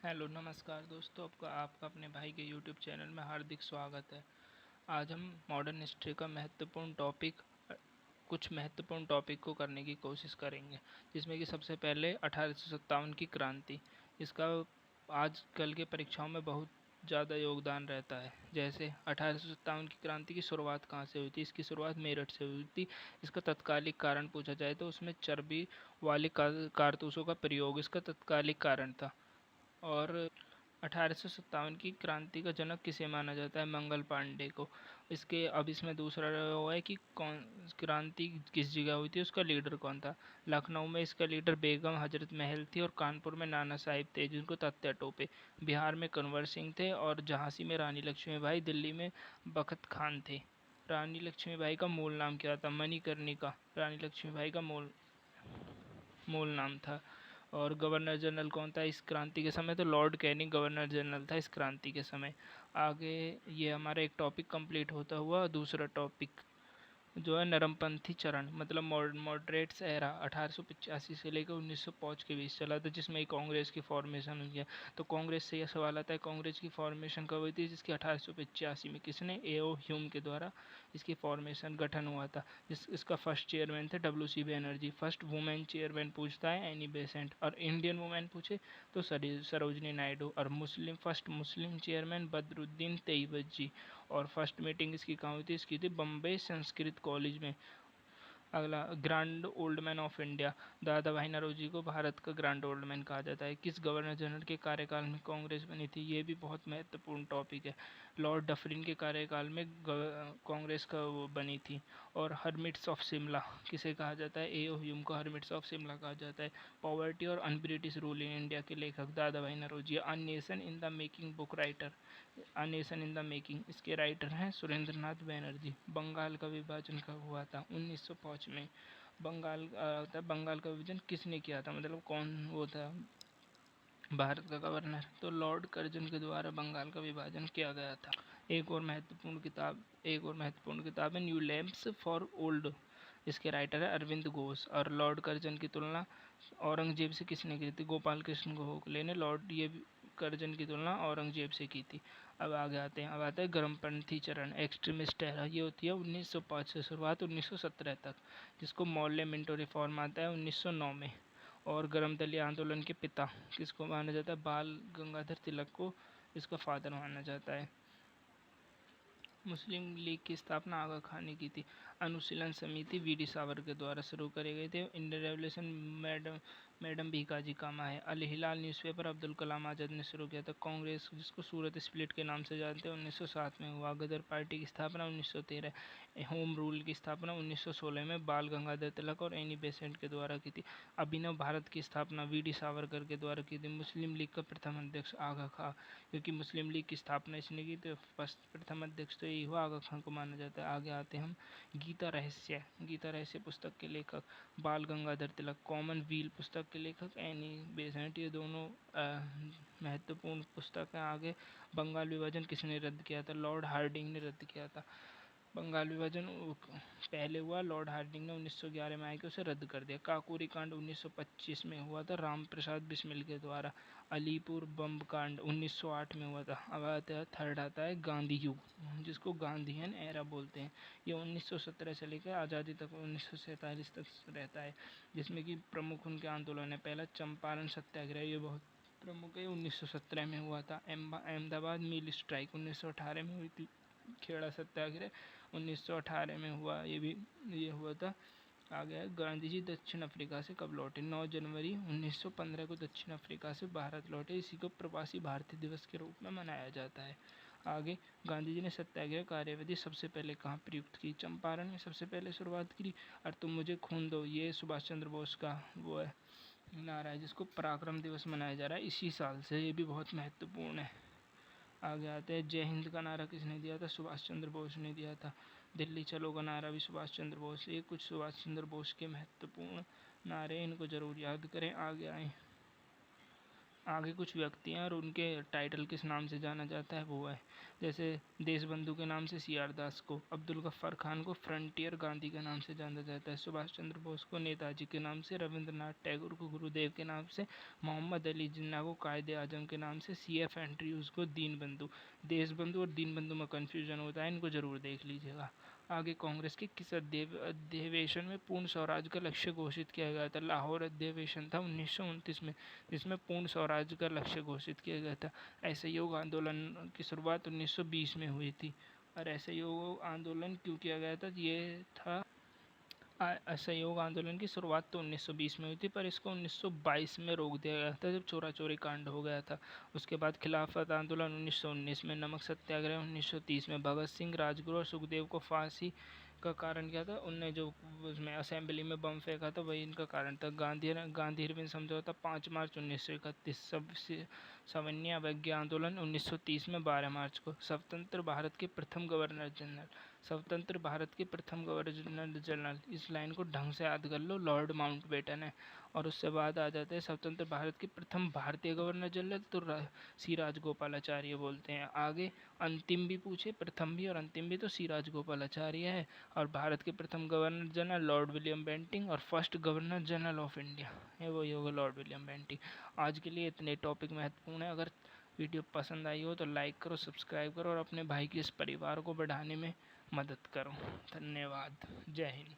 Hello नमस्कार दोस्तों, आपका आपका अपने भाई के यूट्यूब चैनल में हार्दिक स्वागत है। आज हम मॉडर्न हिस्ट्री का कुछ महत्वपूर्ण टॉपिक को करने की कोशिश करेंगे, जिसमें कि सबसे पहले 1857 की क्रांति। इसका आजकल के परीक्षाओं में बहुत ज़्यादा योगदान रहता है। जैसे 1857 की क्रांति की शुरुआत कहाँ से हुई थी? इसकी शुरुआत मेरठ से हुई थी। इसका तत्कालिक कारण पूछा जाए तो उसमें चर्बी वाली कारतूसों का प्रयोग इसका तत्कालिक कारण था। और 1857 की क्रांति का जनक किसे माना जाता है? मंगल पांडे को। इसमें दूसरा वो है कि कौन क्रांति किस जगह हुई थी, उसका लीडर कौन था? लखनऊ में इसका लीडर बेगम हजरत महल थी और कानपुर में नाना साहिब थे जिनको तत्या टोपे। बिहार में कंवर सिंह थे और झांसी में रानी लक्ष्मीबाई, दिल्ली में बखत खान थे। रानी लक्ष्मीबाई का मूल नाम क्या था? मणिकर्णिका रानी लक्ष्मीबाई का मूल नाम था। और गवर्नर जनरल कौन था इस क्रांति के समय? तो लॉर्ड कैनिंग गवर्नर जनरल था इस क्रांति के समय। आगे ये हमारा एक टॉपिक कंप्लीट होता हुआ दूसरा टॉपिक जो है नरमपंथी चरण, मतलब मॉडरेट्स एरा 1885 से लेकर 1905 के बीच चला था, जिसमें कांग्रेस की फॉर्मेशन हुई है। तो कांग्रेस से यह सवाल आता है, कांग्रेस की फॉर्मेशन कब हुई थी? जिसकी 1885 में किसने? एओ ह्यूम के द्वारा इसकी फॉर्मेशन गठन हुआ था। इसका फर्स्ट चेयरमैन थे W C Banerjee. First women chairman पूछता है एनी बेसेंट, और इंडियन वुमेन पूछे तो सरोजनी नायडू। और first Muslim chairman Badruddin Tyabji. और फर्स्ट मीटिंग इसकी कहाँ हुई थी? इसकी थी बम्बई संस्कृत कॉलेज में। अगला, grand old man of India. दादा भाई नौरोजी को भारत का ग्रैंड ओल्ड मैन कहा जाता है। किस गवर्नर जनरल के कार्यकाल में कांग्रेस बनी थी? ये भी बहुत महत्वपूर्ण टॉपिक है। लॉर्ड डफरिन के कार्यकाल में कांग्रेस का वो बनी थी। और हर्मिट्स ऑफ शिमला किसे कहा जाता है? एओ ह्यूम को हर्मिट्स ऑफ शिमला कहा जाता है। पॉवर्टी और un British rule in India के लेखक Dadabhai Naoroji. A nation in the making book writer, a nation in the making, इसके राइटर हैं सुरेंद्र नाथ बैनर्जी। बंगाल का विभाजन कब हुआ था? 1905 में। बंगाल का विभाजन किसने किया था, मतलब कौन वो था भारत का गवर्नर? तो लॉर्ड कर्जन के द्वारा बंगाल का विभाजन किया गया था। एक और महत्वपूर्ण किताब है न्यू लैम्प्स फॉर ओल्ड। इसके राइटर है अरविंद घोष। और लॉर्ड कर्जन की तुलना औरंगजेब से किसने की थी? गोपाल कृष्ण गोखले ने कर्जन की तुलना औरंगजेब से की थी। अब आता है गर्मपंथी चरण, एक्सट्रीमिस्ट एरा। ये होती है 1905 से शुरुआत 1917 तक, जिसको मौर्य मिंटो रिफॉर्म आता है 1909 में। और गर्मदलीय आंदोलन के पिता किसको माना जाता है? बाल गंगाधर तिलक को इसका फादर माना जाता है। मुस्लिम लीग की स्थापना आगा खान ने की थी। अनुशीलन समिति वीडी सावरकर के द्वारा शुरू करे गए थे। इंडियन रेवोल्यूशन मैडम भीकाजी कामा है। अल हिलाल न्यूज़पेपर अब्दुल कलाम आज़ाद ने शुरू किया था। कांग्रेस, जिसको सूरत स्प्लिट के नाम से जानते हैं, 1907 में हुआ। गदर पार्टी की स्थापना 1913। होम रूल की स्थापना 1916 में बाल गंगाधर तिलक और एनी बेसेंट के द्वारा की थी। अभिनव भारत की स्थापना वीडी सावरकर के द्वारा की थी। मुस्लिम लीग का प्रथम अध्यक्ष आगा खां, क्योंकि मुस्लिम लीग की स्थापना इसने की तो प्रथम अध्यक्ष तो यही हुआ, आगा खां को माना जाता है। आगे आते हैं हम गीता रहस्य पुस्तक के लेखक बाल गंगाधर तिलक। कॉमनवील पुस्तक के लेखक एनी बेसेंट। ये दोनों महत्वपूर्ण पुस्तक हैं। आगे, बंगाल विभाजन किसने रद्द किया था? लॉर्ड हार्डिंग ने रद्द किया था। बंगाल विभाजन पहले हुआ, लॉर्ड हार्डिंग ने 1911 में आके उसे रद्द कर दिया। काकोरी कांड 1925 में हुआ था राम प्रसाद बिस्मिल के द्वारा। अलीपुर बम कांड 1908 में हुआ था। अब आता है थर्ड, आता है गांधी युग, जिसको गांधीयन एरा बोलते हैं। ये 1917 से लेकर आज़ादी तक 1947 तक रहता है, जिसमें कि प्रमुख उनके आंदोलन है। पहला चंपारण सत्याग्रह, ये बहुत प्रमुख है, 1917 में हुआ था। अहमदाबाद मिल स्ट्राइक 1918 में हुई थी। खेड़ा सत्याग्रह 1918 में हुआ, ये हुआ था। आ गया गांधी जी दक्षिण अफ्रीका से कब लौटे? 9 जनवरी 1915 को दक्षिण अफ्रीका से भारत लौटे। इसी को प्रवासी भारतीय दिवस के रूप में मनाया जाता है। आगे, गांधी जी ने सत्याग्रह कार्यविधि सबसे पहले कहाँ प्रयुक्त की? चंपारण में सबसे पहले शुरुआत की। और तुम मुझे खून दो, ये सुभाष चंद्र बोस का वो है नारा है, जिसको पराक्रम दिवस मनाया जा रहा है इसी साल से। ये भी बहुत महत्वपूर्ण है। आगे आते हैं, जय हिंद का नारा किसने दिया था? सुभाष चंद्र बोस ने दिया था। दिल्ली चलो का नारा भी सुभाष चंद्र बोस। ये कुछ सुभाष चंद्र बोस के महत्वपूर्ण नारे, इनको जरूर याद करें। आगे आए, आगे कुछ व्यक्ति हैं और उनके टाइटल किस नाम से जाना जाता है वो है, जैसे देशबंधु के नाम से सी आर दास को, अब्दुल गफ्फार खान को फ्रंटियर गांधी के नाम से जाना जाता है, सुभाष चंद्र बोस को नेताजी के नाम से, रविंद्रनाथ टैगोर को गुरुदेव के नाम से, मोहम्मद अली जिन्ना को कायदे आजम के नाम से, सी एफ एंड्रयूज़ को दीनबंधु। देशबंधु और दीनबंधु में कन्फ्यूजन होता है, इनको जरूर देख लीजिएगा। आगे कांग्रेस के किस अधिवेशन में पूर्ण स्वराज का लक्ष्य घोषित किया गया था? लाहौर अधिवेशन था 1929 में, जिसमें पूर्ण स्वराज का लक्ष्य घोषित किया गया था। असहयोग आंदोलन की शुरुआत 1920 में हुई थी। और असहयोग आंदोलन क्यों किया गया था? ये था असहयोग आंदोलन की शुरुआत तो 1920 में हुई थी, पर इसको 1922 में रोक दिया गया था जब चोरा चोरी कांड हो गया था। उसके बाद खिलाफत आंदोलन 1919 में, नमक सत्याग्रह 1930 में, भगत सिंह, राजगुरु और सुखदेव को फांसी का कारण क्या था? उनने जो उसमें असेंबली में बम फेंका था वही इनका कारण था। गांधी इरविन समझौता 5 मार्च 1931, सविनय अवज्ञा आंदोलन 1930 में 12 मार्च को, स्वतंत्र भारत के प्रथम गवर्नर जनरल, स्वतंत्र भारत के प्रथम गवर्नर जनरल, इस लाइन को ढंग से याद कर लो, लॉर्ड माउंटबेटन है। और उससे बाद आ जाते हैं स्वतंत्र भारत के प्रथम भारतीय गवर्नर जनरल, तो सी राजगोपालाचार्य बोलते हैं। आगे अंतिम भी पूछे, प्रथम भी और अंतिम भी, तो सी राजगोपालाचार्य है। और भारत के प्रथम governor general lord William Bentinck, और first governor general of India है वही होगा लॉर्ड विलियम बेंटिंग। आज के लिए इतने टॉपिक महत्वपूर्ण है। अगर वीडियो पसंद आई हो तो लाइक करो, सब्सक्राइब करो और अपने भाई के इस परिवार को बढ़ाने में मदद करो। धन्यवाद। जय हिंद।